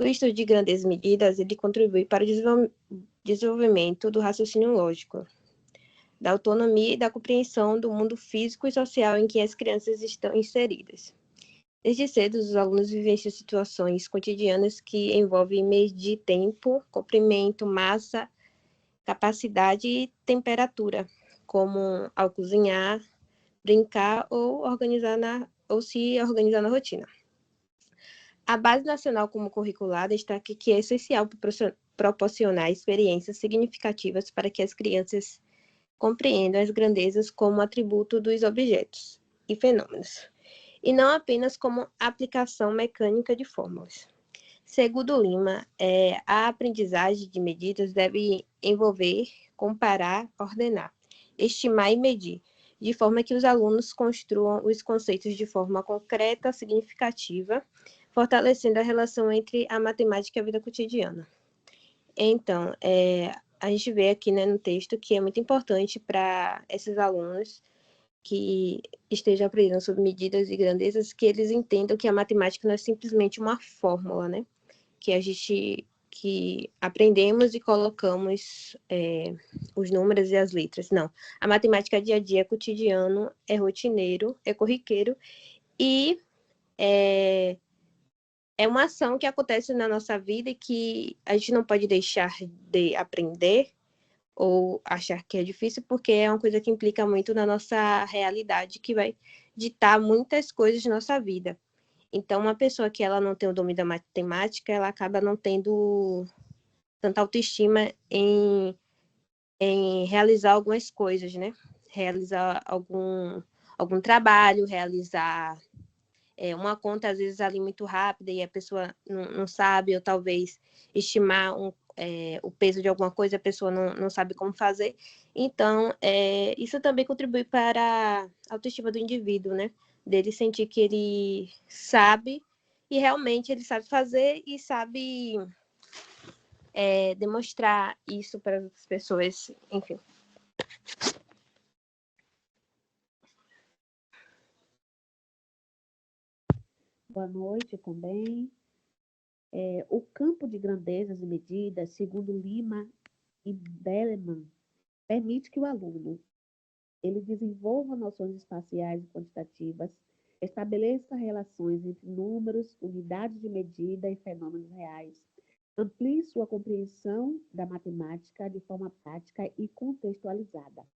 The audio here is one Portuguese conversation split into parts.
O estudo de grandes medidas ele contribui para o desenvolvimento do raciocínio lógico, da autonomia e da compreensão do mundo físico e social em que as crianças estão inseridas. Desde cedo, os alunos vivenciam situações cotidianas que envolvem medir tempo, comprimento, massa, capacidade e temperatura, como ao cozinhar, brincar ou se organizar na rotina. A Base Nacional Comum Curricular destaca que é essencial proporcionar experiências significativas para que as crianças compreendam as grandezas como atributo dos objetos e fenômenos, e não apenas como aplicação mecânica de fórmulas. Segundo Lima, a aprendizagem de medidas deve envolver, comparar, ordenar, estimar e medir, de forma que os alunos construam os conceitos de forma concreta, significativa, fortalecendo a relação entre a matemática e a vida cotidiana. Então, a gente vê aqui, né, no texto que é muito importante para esses alunos que estejam aprendendo sobre medidas e grandezas, que eles entendam que a matemática não é simplesmente uma fórmula, né? Que aprendemos e colocamos os números e as letras. Não, a matemática é dia a dia, é cotidiano, é rotineiro, é corriqueiro e é uma ação que acontece na nossa vida e que a gente não pode deixar de aprender ou achar que é difícil, porque é uma coisa que implica muito na nossa realidade, que vai ditar muitas coisas de nossa vida. Então, uma pessoa que ela não tem o domínio da matemática, ela acaba não tendo tanta autoestima em realizar algumas coisas, né? Realizar algum trabalho, realizar uma conta, às vezes, ali muito rápida e a pessoa não sabe, ou talvez estimar o peso de alguma coisa, a pessoa não sabe como fazer. Então, isso também contribui para a autoestima do indivíduo, né? Dele sentir que ele sabe e realmente ele sabe fazer e sabe demonstrar isso para as pessoas, enfim. Boa noite também. O campo de grandezas e medidas, segundo Lima e Bellman, permite que o aluno ele desenvolva noções espaciais e quantitativas, estabeleça relações entre números, unidades de medida e fenômenos reais, amplie sua compreensão da matemática de forma prática e contextualizada.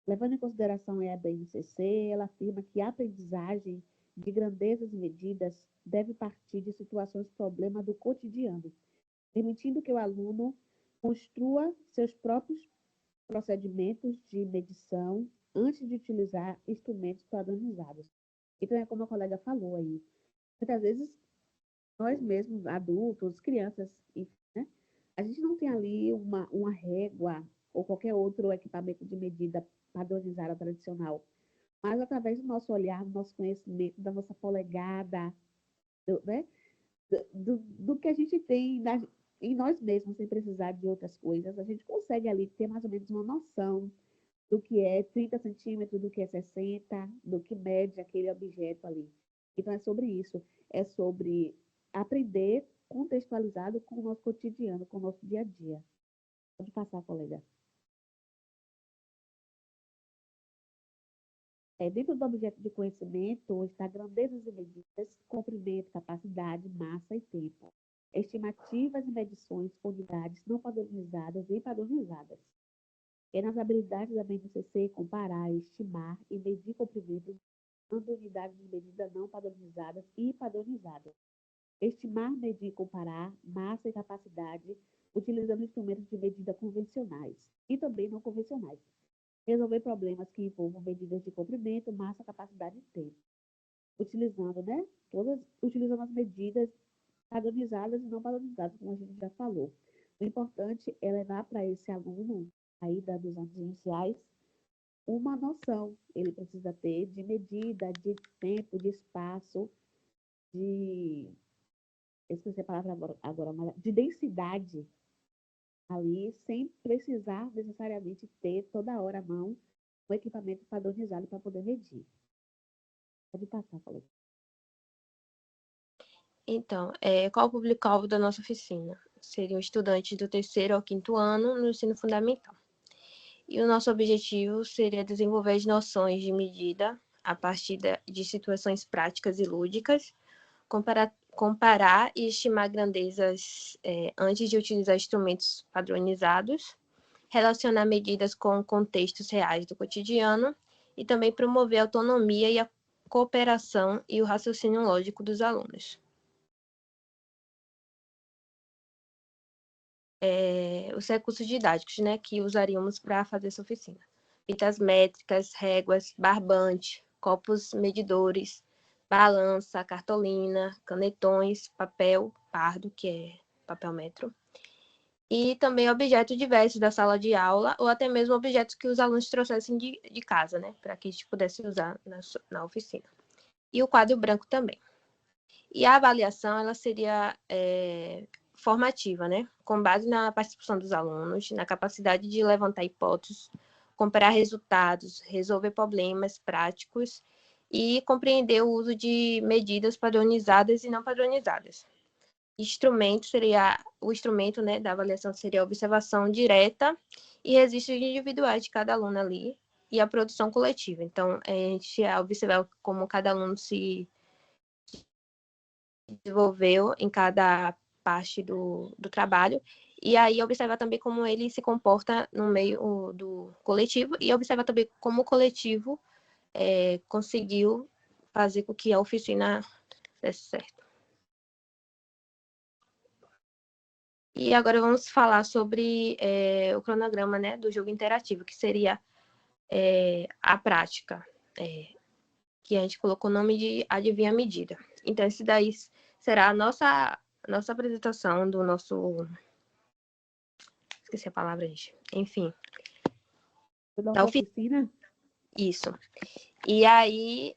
Levando em consideração a BNCC, ela afirma que a aprendizagem de grandezas e medidas deve partir de situações problema do cotidiano, permitindo que o aluno construa seus próprios procedimentos de medição antes de utilizar instrumentos padronizados. Então, é como a colega falou aí, muitas vezes nós mesmos, adultos, crianças, né, a gente não tem ali uma régua ou qualquer outro equipamento de medida padronizada tradicional, mas através do nosso olhar, do nosso conhecimento, da nossa polegada, né, do que a gente tem em nós mesmos, sem precisar de outras coisas, a gente consegue ali ter mais ou menos uma noção do que é 30 centímetros, do que é 60, do que mede aquele objeto ali. Então, é sobre isso. É sobre aprender contextualizado com o nosso cotidiano, com o nosso dia a dia. Pode passar, colega. Dentro do objeto de conhecimento está grandezas e medidas, comprimento, capacidade, massa e tempo. Estimativas e medições com unidades não padronizadas e padronizadas. É nas habilidades da BNCC comparar, estimar e medir comprimentos usando unidades de medida não padronizadas e padronizadas. Estimar, medir e comparar massa e capacidade utilizando instrumentos de medida convencionais e também não convencionais. Resolver problemas que envolvam medidas de comprimento, massa, capacidade e tempo. Utilizando as medidas padronizadas e não padronizadas, como a gente já falou. O importante é levar para esse aluno aí dos anos iniciais uma noção. Ele precisa ter de medida, de tempo, de espaço, esqueci a palavra agora, mas de densidade ali, sem precisar necessariamente ter toda hora à mão um equipamento padronizado para poder medir. Pode passar, colega. Então, qual o público-alvo da nossa oficina? Seriam estudantes do 3º ao 5º ano no ensino fundamental. E o nosso objetivo seria desenvolver as noções de medida a partir de situações práticas e lúdicas, comparar e estimar grandezas antes de utilizar instrumentos padronizados, relacionar medidas com contextos reais do cotidiano e também promover a autonomia e a cooperação e o raciocínio lógico dos alunos. Os recursos didáticos, né, que usaríamos para fazer essa oficina. Fitas métricas, réguas, barbante, copos medidores, balança, cartolina, canetões, papel pardo, que é papel metro, e também objetos diversos da sala de aula, ou até mesmo objetos que os alunos trouxessem de casa, né, para que a gente pudesse usar na oficina. E o quadro branco também. E a avaliação, ela seria formativa, né, com base na participação dos alunos, na capacidade de levantar hipóteses, comparar resultados, resolver problemas práticos e compreender o uso de medidas padronizadas e não padronizadas. O instrumento, né, da avaliação seria a observação direta e registros individuais de cada aluno ali e a produção coletiva. Então, a gente ia observar como cada aluno se desenvolveu em cada parte do trabalho, e aí observar também como ele se comporta no meio do coletivo, e observar também como o coletivo conseguiu fazer com que a oficina desse certo. E agora vamos falar sobre o cronograma, né, do jogo interativo, que seria a prática, que a gente colocou o nome de Adivinha a Medida. Então, esse daí será a nossa apresentação do nosso... Esqueci a palavra, gente. Enfim. Da oficina? Isso. E aí...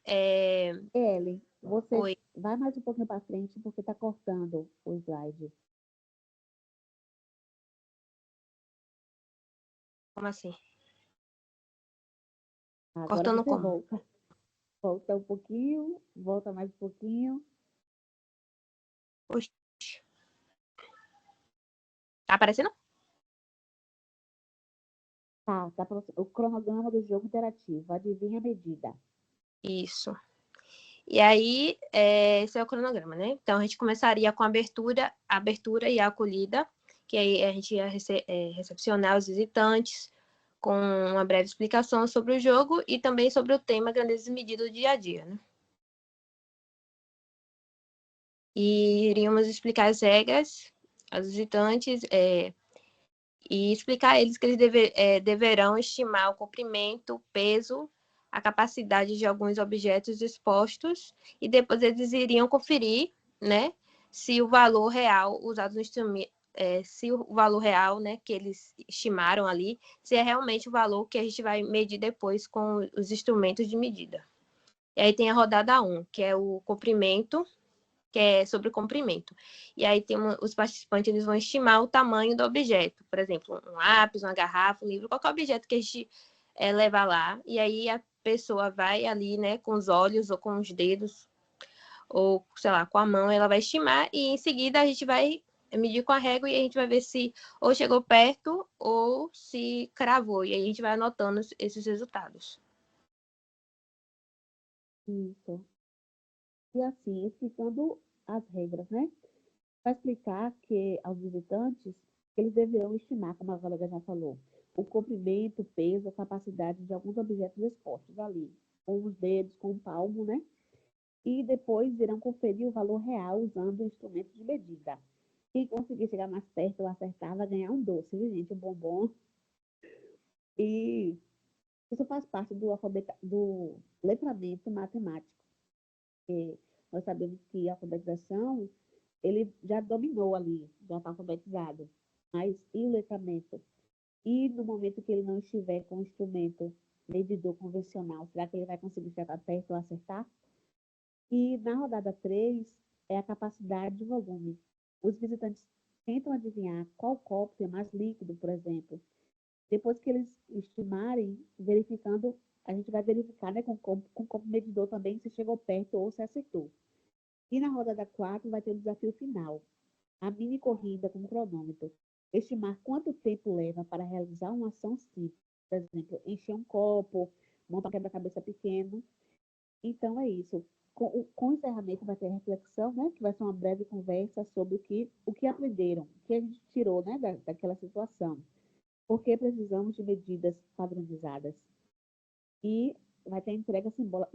Ellen, você Oi. vai mais um pouquinho para frente, porque está cortando o slide. Como assim? Agora Cortando você como? volta. Volta um pouquinho, volta mais um pouquinho. Oxi. Tá aparecendo? Tá o cronograma do jogo interativo. Adivinha a medida. Isso. E aí, esse é o cronograma, né? Então, a gente começaria com a abertura e a acolhida, que aí a gente ia recepcionar os visitantes com uma breve explicação sobre o jogo e também sobre o tema grandezas e medidas do dia a dia, né? E iríamos explicar as regras aos visitantes e explicar a eles que eles deverão estimar o comprimento, o peso, a capacidade de alguns objetos expostos, e depois eles iriam conferir, né, se o valor real usado no instrumento, se o valor real, né, que eles estimaram ali, se é realmente o valor que a gente vai medir depois com os instrumentos de medida. E aí tem a rodada 1, que é o comprimento, que é sobre o comprimento. E aí os participantes eles vão estimar o tamanho do objeto, por exemplo, um lápis, uma garrafa, um livro, qualquer objeto que a gente levar lá, e aí a pessoa vai ali, né, com os olhos ou com os dedos, ou, sei lá, com a mão, ela vai estimar, e em seguida a gente vai medir com a régua e a gente vai ver se ou chegou perto ou se cravou, e aí a gente vai anotando esses resultados. Isso. E assim, explicando as regras, né? Para explicar que aos visitantes eles deverão estimar, como a colega já falou, o comprimento, o peso, a capacidade de alguns objetos expostos ali, com os dedos, com o palmo, né? E depois irão conferir o valor real usando o instrumento de medida. Quem conseguir chegar mais perto ou acertar vai ganhar um doce, viu, gente? Um bombom. E isso faz parte do letramento matemático. Porque nós sabemos que a alfabetização, ele já dominou ali, já está alfabetizado. Mas e o letramento? E no momento que ele não estiver com o instrumento medidor convencional, será que ele vai conseguir chegar perto ou acertar? E na rodada 3 é a capacidade de volume. Os visitantes tentam adivinhar qual copo tem mais líquido, por exemplo. Depois que eles estimarem, verificando, a gente vai verificar, né, com o copo medidor também se chegou perto ou se acertou. E na rodada 4 vai ter o desafio final, a mini corrida com cronômetro. Estimar quanto tempo leva para realizar uma ação simples. Por exemplo, encher um copo, montar um quebra-cabeça pequeno. Então, é isso. Com o encerramento vai ter reflexão, né? Que vai ser uma breve conversa sobre o que aprenderam, o que a gente tirou, né? Daquela situação. Por que precisamos de medidas padronizadas? E vai ter a entrega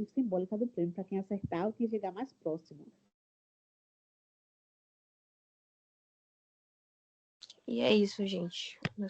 simbólica do prêmio para quem acertar ou quem chegar mais próximo. E é isso, gente.